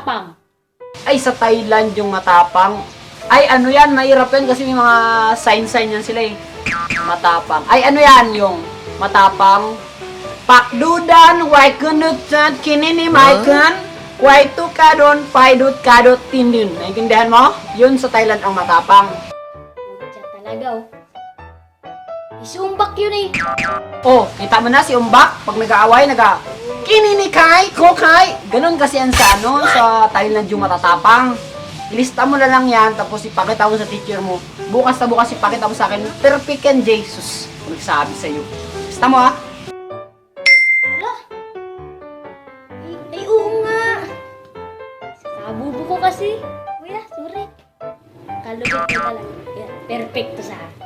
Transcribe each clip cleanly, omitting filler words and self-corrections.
matapang? Ay, sa Thailand yung matapang. Ay, ano yan, mahirap yan kasi may mga sign yan sila eh. Matapang. Ay, ano yan yung matapang? Pakdudan, wai kunutan, kinini maikan, wai tukadon, paidut kadot tindin. Naintindihan mo? Yun sa Thailand ang matapang. Siya talaga oh. Isumbak yun eh. Oh, kita mo na si Umbak, pag nag-aaway, kininikai, kokay. Ganon kasi yan sa sa Thailand yung matatapang. Ilista mo na lang yan, tapos ipakita mo sa teacher mo. Bukas na bukas ipakita mo sa akin, perfect yan, Jesus. Nagsabi sa'yo. Ilista mo ha. Wala. Ay, oo nga. Kabubo ko kasi. Kuya, sorry. Kalugot ko talaga. Yan, perfecto sa akin.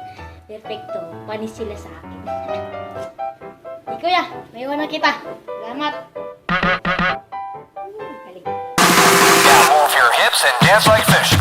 Perfecto. Panis sila sa akin. Hey, kuya, may iwan na kita. Salamat. Galing. Now move your hips and dance like fish.